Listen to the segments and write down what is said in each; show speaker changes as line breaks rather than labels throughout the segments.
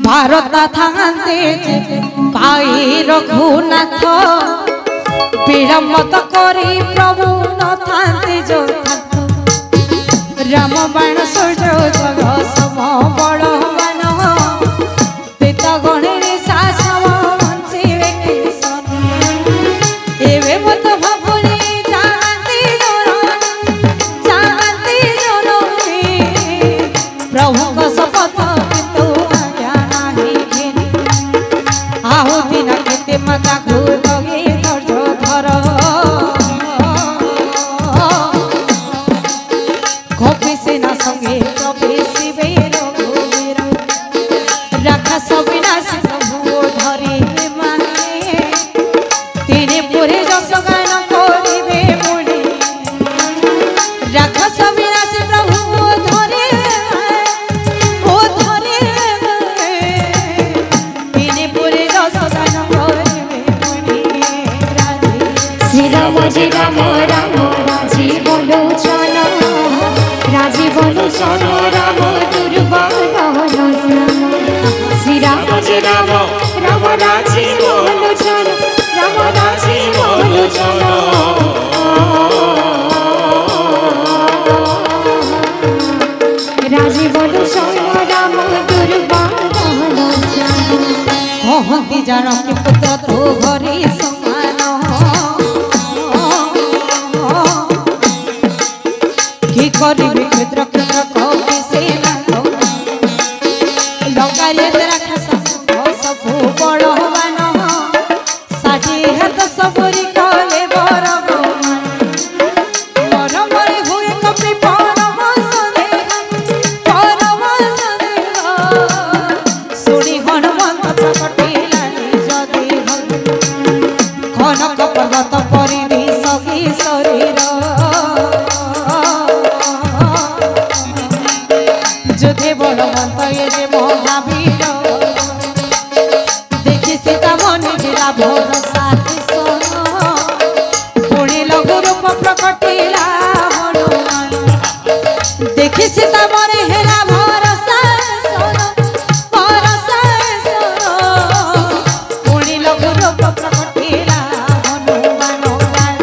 भारत थांते पाई रघुनाथ विलम्ब करी प्रभु न थांते जो राम बाण सूर्य जग सम बलवान तीत गणे शासव बंचे एवे मत भावनी जानती जन प्रभु को शपथ किंतु आज्ञा नहीं आहुति न केते माता को लगे धर कपि सेना संगे प्रवेशिबे रघुवीर राक्षस विनाश प्रभु धरे माने तेरे पुरे जस गान करिबे मुनि राक्षस विनाश प्रभु धरे ओ धरे तेरे पुरे जस गान करिबे मुनि
श्री राम जय राम राम राजी बोलो चलो राजी बोलो चलो राम दुर्बल श्री राम जय राम राम राजी बोलो चलो राम राजी बोलो चलो राजी बोलो चलो राम दुर्बल
कहती जानकी पुत्र तो घरे समान कि करिबे क्षेत्र क्षेत्र कपि सेना लगाले राक्षस सब बलवान षाठी हाथ सबरी कले बरगमान मन मरे हुए कपि परम सदेह सुनी हनुमंत प्रकटिला निज देह कनक पर्वत परिधि सगी शरीर जुधे बलवंत ये जे महावीर देखी सीता मन गिरा भरोसा पुणे लघु रूप प्रकटिला हनुमान देखी सीता मन हेला भरोसा पुणे लघु रूप प्रकटिला हनुमान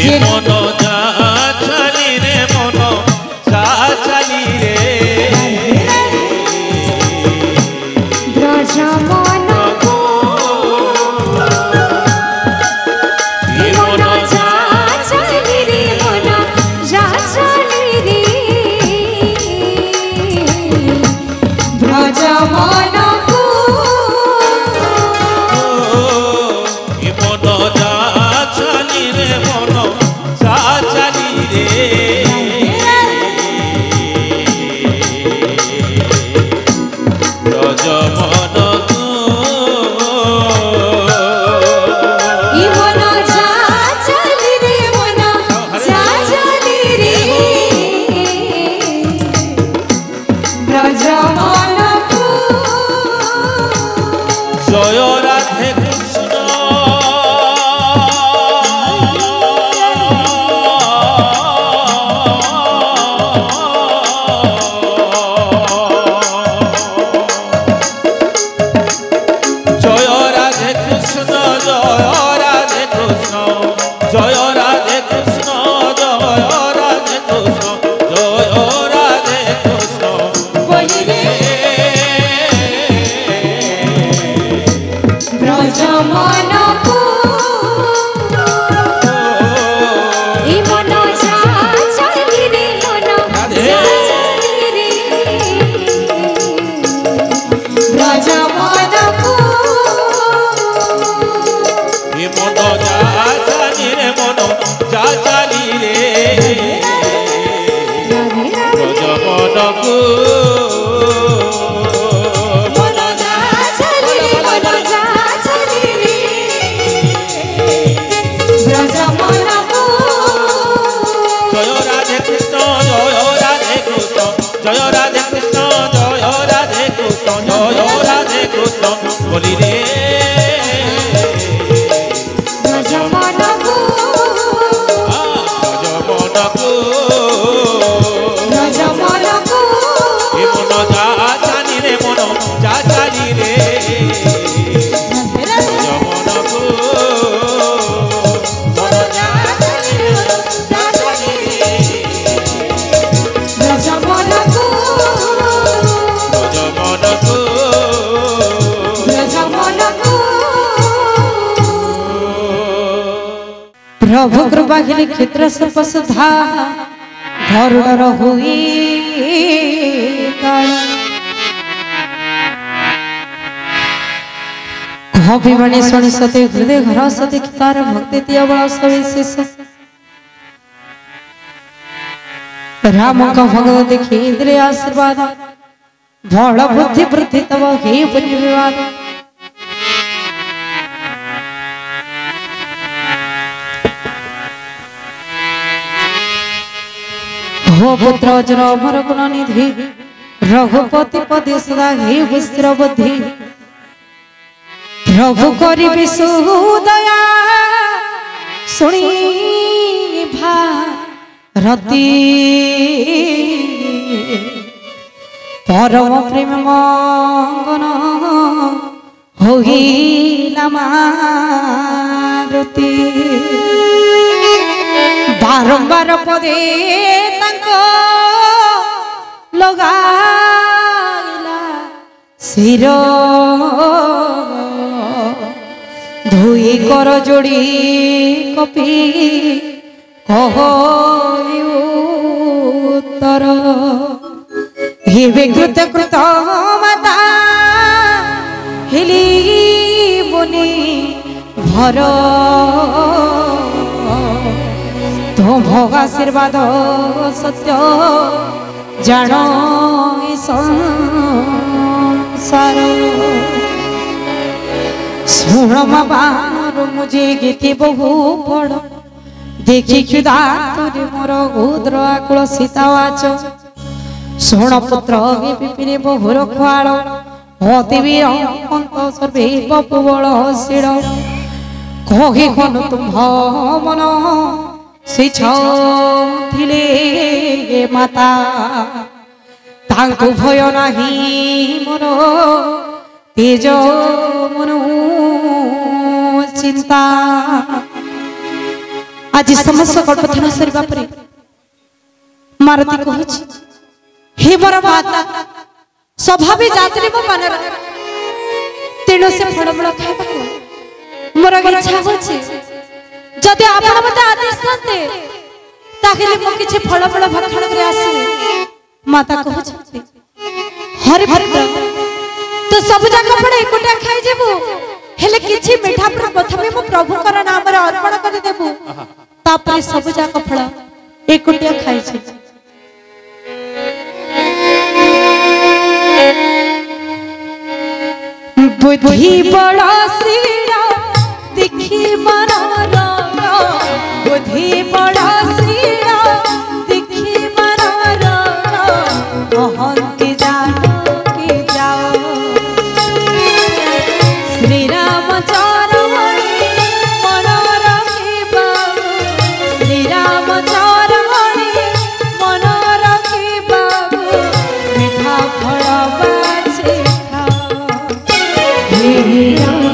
ये मनो चाली रे मनो चाली रे
ब्रज मन
ये मनो
चली रे मन चली रे ब्रज मन
ये मनो चाली रे मनो चाली रे जय राधे कृष्ण जय राधे कृष्ण जय राधे कृष्ण जय राधे कृष्ण जय राधे कृष्ण जय राधे कृष्ण बोली रे
ब्रज मन को ई मन चली रे मन चली रे ब्रज मन को
ये मनो चाली रे मनो चाली रे ब्रज मन को जय राधे कृष्ण जय राधे कृष्ण जय राधे कृष्ण जय राधे कृष्ण जय राधे कृष्ण बोली रे
ब्रज मन को
ब्रज मन को ये मन जा जानी रे मन जाचाली रे जमनको मन जाचाली रे
जमनको प्रभु कृपा के क्षेत्र सर्वसुधा गरुड़ हुई कविवाणी शुणी सते हृदय घर सते तार भक्ति दिया बड़ा सविशेष राम का भगवत देखी इंद्रिय आशीर्वाद बड़ बुद्धि वृद्धि तब हे पुण्य विवाद हो पुत्र अजर अमर गुण निधि रघुपति पदे सदा हे विस्तर बुद्धि प्रभु करी सुदया शुणी भारती परम प्रेम मंगन होइला मारुति बारंबार पदे लगाइला सिर धुई कर जोड़ी कपि उत्तर हे विकृत कृत माता हिली मुनि भर तो भोग आशीर्वाद सत्य जान संसार शुण मारू मुझे गीति बहु पड़ देखी क्षुदा तुरी मोर उद्र आकुल सीतावाच शुण पुत्र विपिने बहुर खुआड़ अतिवीर अंत सर्वे बपुबल शिड़ कही कनु तुम मन ଥିଲେ माता तांको भय नाही मोर तेज मन चिंता आज समस्त कल्पना सरिबा परे मारुति कहछि हे मोर माता स्वभावी जात्री मो पानर तेणु से फड़फड़ खाइबा मोर इच्छा होछि जदि आपण मते आदेश करते ताकले मो किछि फल फल भक्षण करे आसी माता कहछथि हरि भक्त तो सब जगह पड़े एकोटा खाइ जेबू हेले किछि मीठा प्रथमे मो प्रभु कर नाम रे अर्पण कर देबू तापर सब जगह फल एकोटा खाइ छै बुद्धि बड़ा सीरा देखी मरा बुद्धि बड़ा श्रीरा दिखी मरा कहती जानो कि जाओ श्री राम चरणी मन रखिबा श्री राम चरणी मन रखिबा मिठा फल बाछी खाओ हे राम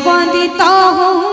वंदित हो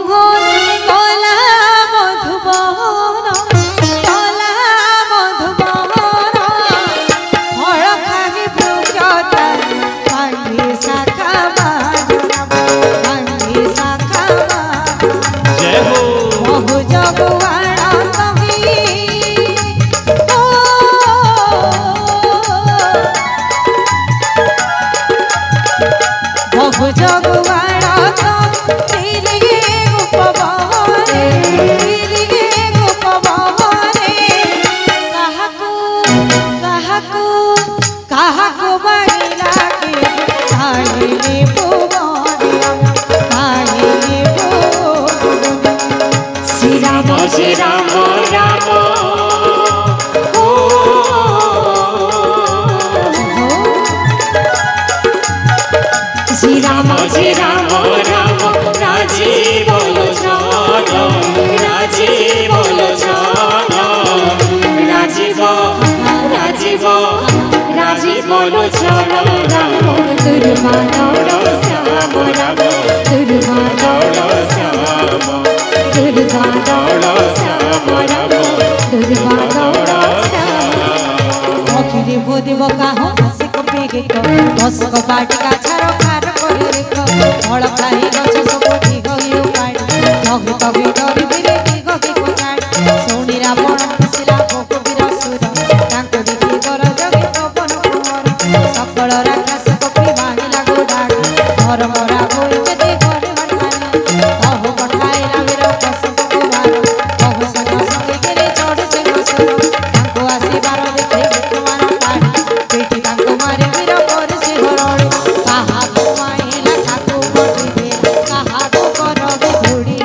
राम दुर्बादल श्याम राम दुर्बादल श्याम दुर्बादल श्याम राम दुर्बादल श्याम
अखिले बोधिब काहो हसिक बेगेक बसक बाटिका छार खार करे रेख फल खाई गछ सब ठीक हियो पाड़ी जग कवि डरि बिरे ठीक को छाड़ी सोनी रावण खुसिला भोगबीर सुर तांको देखि कर जगे पवन कुमार सकल राक्षस कपि मानिला गोडाग धर्म राघव केते करे हनुमान अहो पठाइला वीर कसम कुमार अहो संग संगे गेले चढ़ से बसर तांको आसीबार देखे विक्रमान पाड़ी बेटी तांको मारे वीर पर से घरणी कहा को माइला ठाकु बटी दे कहा को करबे धुड़ी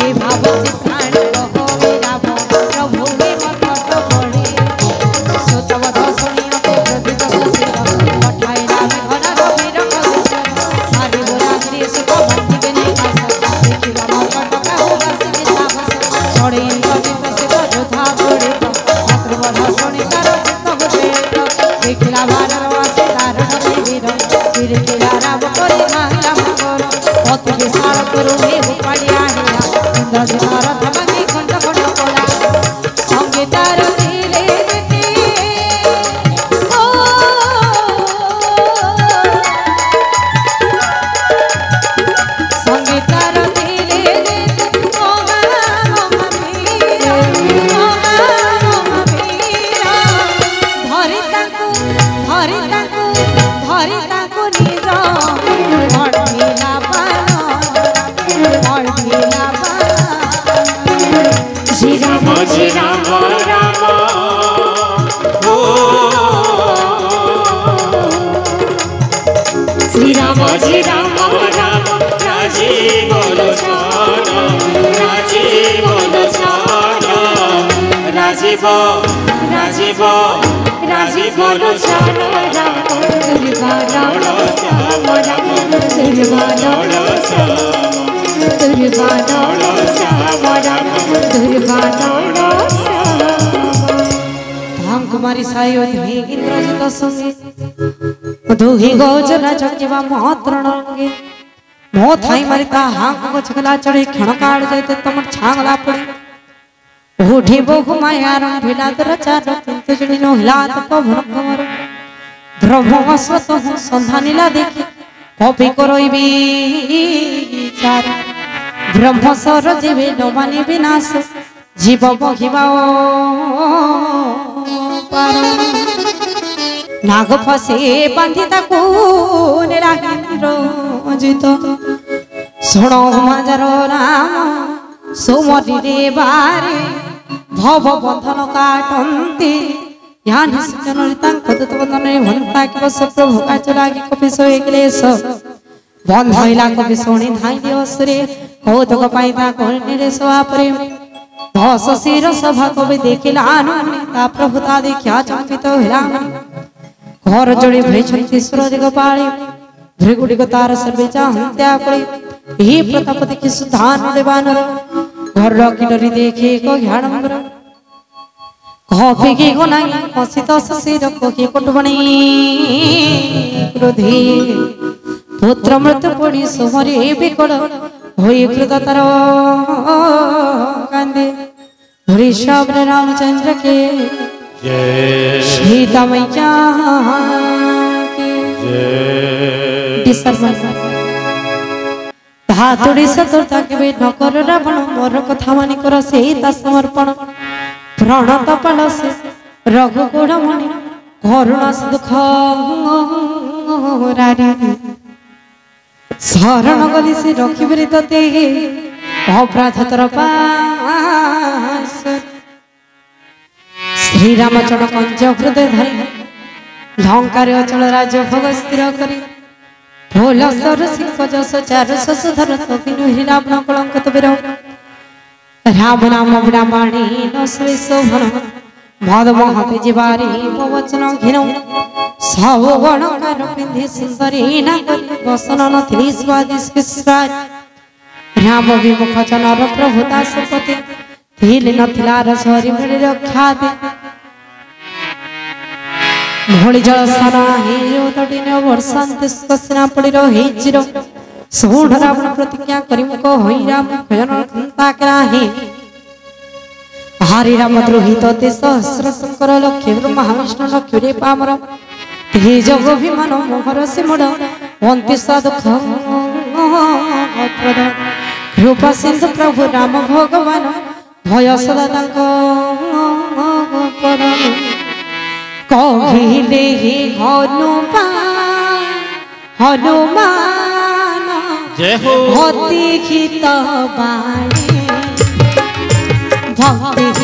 ए भाव चित्राण कहो राम प्रभु के मत पड़ी सोचवध सुनियो के प्रति दसिर पठाइला विघन वीर कलेश्वर मारे बोराग्री सुख भक्ति के नहीं आस देखिला मकट कहु बसी साहस छड़े इंद्रजित शिव योद्धा बड़े मातृवध सुनि कर चित्त होते देखिला भारर वासे धारण वीर वीर केला राम करे माहिला मंगल अति विशाल करू हे उपाड़ी आनिया इंद्रजित रथ बंदी खंड खंड कोला संगे तार दिले जेते ओ संगे तार दिले जेते ओ मामा मीरा धरि तांको निज बढ़िला पान
श्री राम राम
ओ
श्री राम
राम राजीव लोचन राजीव लोचन राजीव राजीव राजीव लोचन
राम दुर्बादल श्याम राम दुर्बादल श्याम दुर्बादल श्याम राम दुर्बादल श्याम
धाम कुमारी सायो धे इंद्रजित संगे दुहि गोजला चढ़िवा महत्रण रंगे मो थाई मरिता हांग को छगला चढ़े क्षण काट जाते तमर छांगला पड़ी उठी बहु मायारं भिला दरचा रतिंत जड़ी नो हिलात पवन कमर द्रव्य अस्वत हूँ संधानिला देखी कपि करई विचार ब्रह्म सर जीवे न माने विनाश जीव बहिबा पार नाग फसे बांधी ताकू निराहिन्द्र जित शुणो मजरो राम सोमरी रे बारे भव बंधन काटंती यानि सिजनरि तांक दत्तवदने भंता कि बस प्रभु काच लागी कपि सोए क्लेश बंधइला कपि सोणी धाई दिवसरे कौतुक पाइता कोनिरे सवा प्रेम दस शिर सभा कवि देखिला ता प्रभुता देखिया चंपित होला घर जोड़ी भैछन्ति सूरज गोपाली भृगुड़ी को तार सर्वे चाहत्या पड़ी हे प्रताप देखि सुधान देवानर घर रखी डरी देखे को घ्याडंबर कॉफी की गोनाई कसित शिर को की कोटबणी क्रोधी पुत्र मृत्यु पड़ी सुमरी विकल होई कृततर कांदे ऋषभ रामचंद्र के सीता मैया के धातुड़ी सतुरता के नकर रावण मोर कथा मानि कर सीता समर्पण प्रणत पलस रघुकुल मणि करुणा दुख शरण गली से रखी तते अपराध तर श्री रामचंद्र कंच हृदय धरी लंकार अचल राज्य भोग स्थिर करी भोलसर सिंह जस चारु शशधर तबिनु रावण कलंक तबिर राम नाम ब्राह्मणी न शोभन मद महति जीवारी पवचन घिन सब गणकार पिंधि सुंदरी नागरी बसन नथिली स्वादिष्ट राम विमुख जनर प्रभुता सपति थिल नथिला रसहरी मिली रक्षा दे भोली जल सारा तटिन वर्षांत सिना पड़ी रही चिर सोढ़ रावण प्रतिज्ञा करी मुख होई राम भजन ताकराही हरि राम द्रोहित ते सहस्र शंकर लक्ष्य ब्रह्मा विष्णु लक्ष्य रे पामर तेज अभिमान मोहर से मुड़ अंति दुख कृपा सिंधु प्रभु राम भगवान भय सदा कहले हनुमान भक्ति हित बाणी भक्ति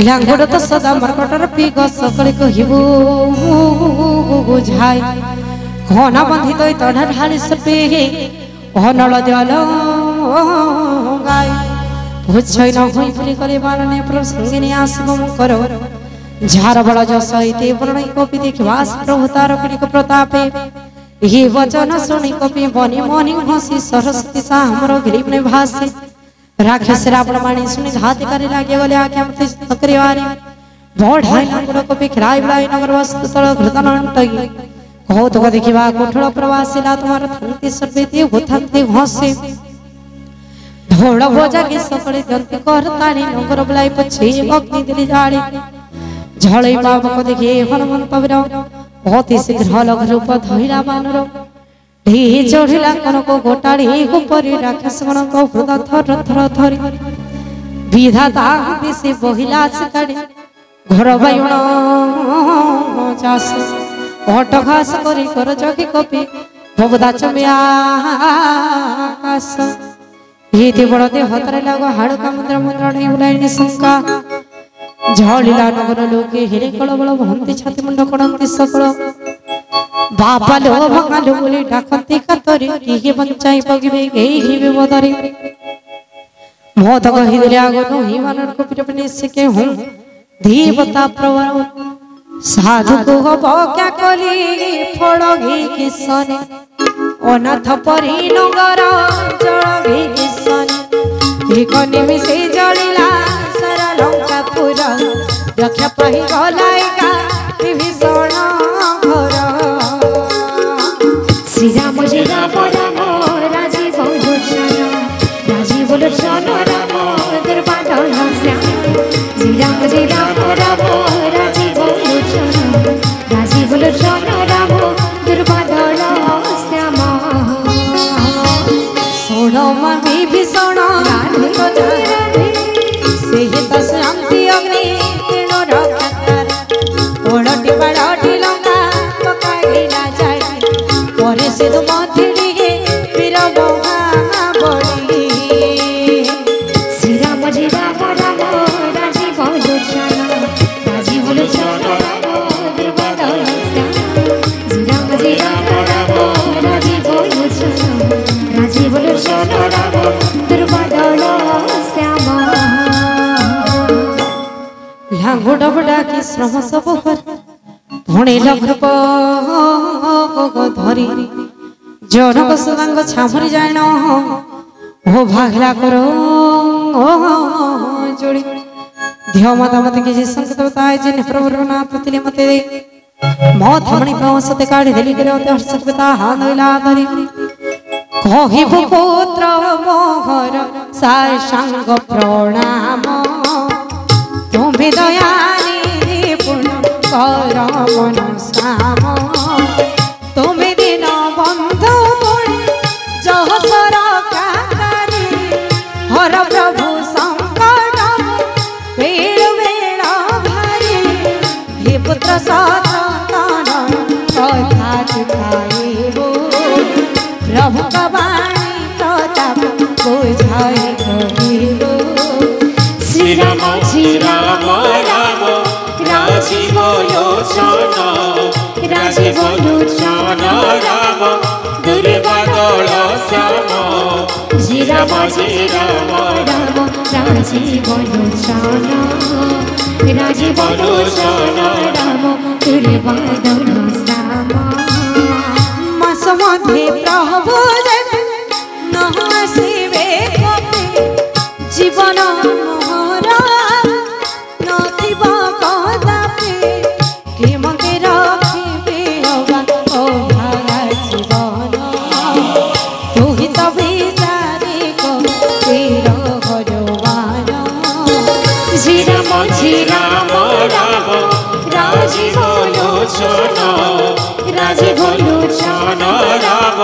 लांगड़ तो सदा मरकटर पीग सकल कहबू बुझाई घना बंधी दई तढ़ा ढाली सपे अनल जल गाय बुझै न होई फुली करे मारने प्रसंगिनी आसब मुकर झार बड़ जसईते वर्णि कपि देखवास प्रभु तार कणिक प्रतापे ये वचन सुनि कपि बनि मनि हसी सरस्वती सा हमरो ग्रीव ने भासे राक्षस रावण माणी सुनि घात करे लागे गले आज्ञा मते तकरिवारी बढ़ाई लांगड़ को बिखराई बलाई नगर वस्तु तल घृतनंतगी कौतुक देखिबा कोठल प्रवासीला तुम्हार थंती सर्वेती होथंती हसे ढोल भोजा के सकले जंती करताली नगर बलाई पछे अग्नि दिली जाड़ी झळै पावक देखि हनुमंत वीर अति शीघ्र लघु रूप धैरा बानर ढी चढ़िला कनक गोटाड़ी उपरि राक्षस गणक हृद थर थर थरी विधाता दिशे बहिला सिकाड़ी घर बायुण चाष अट घास करी कर जगी कपि भगदा चम्याकाश ये बड़ देह हतरे लाग हाड़का मुद्र मुद्र नहीं बुलाई शंका झलिला नगर लोके हिरे कलबल भंती छाती मुंड कड़ंती सकल बापा लो भंगा लो बोली डाकती कतरी किहे बंचाई पगिबे गेही विपदरी मोत कहि दिले आगो ही मानर को पिटपने से के हूं देवता प्रवर साधु को हब क्या कली फड़गी किसने अनाथ परी नगर जल विकिसन एक निमिषे जलिला सारा लंकापुर रक्षा पाई गलाइका विभीषण घर
श्री राम जय राम राम राजीव लोचन राजीव लोचन राम दुर्बादल श्याम श्री राम जय राम राम राजीव लोचन राजीव लोचन राम दुर्बादल श्याम
सोढ़ विभीषण से शांति अग्नि तेण रक्षार ओलटी बाड़टी लंका पकाइला जाए पर से तुम वीर महाबली
श्री राम जय राम राम राजीव लोचन राजीव लोचन राम दुर्बादल श्याम श्री राम जय राम राम राजीव लोचन राजीव लोचन राम दुर्बादल श्याम
लांगोड़ा बड़ा की श्रम सब कर भणे लघ्रप धरी जनक सुदांग छामुरी जान ओ भागला करो जोड़ी धियो माता मत किसी संकट बताए जिन प्रभु ना प्रतिले मते दे मो थमणी प्रवसते काढ़ी देली करे अते हर्षक पिता हाथ धइला धरी कहि पुत्र मोहर साष्टांग प्रणाम तुम्हें दयानी पूर्ण कर मन श्याम तुम्हें दिन बंधु जहसर काकारी हर प्रभु संकट बेल बेल भारी हे पुत्र सतन कथा चुकाइबो प्रभु कबाणी प्रताप बुझाई कहिबो
श्री राम राम राजीव लोचन राजीव लोचन राम दुर्बादल श्याम
श्री राम राम राजीव लोचन राजीव लोचन राम दुर्बादल श्याम
मास मध्य प्रभु न शिवे जीवन मोहरा नथिब कदापि के मते रखिबे ओ भागा जीवन तू ही तो विचारे को तेर भगवान
श्री राम राम राजीव लोचन राजीव लोचन राम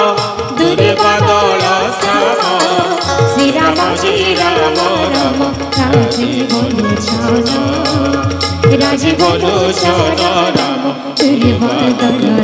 दुर्बादल श्याम श्री राम राम राजीव लोचन राजीव लोचन राम दुर्बादल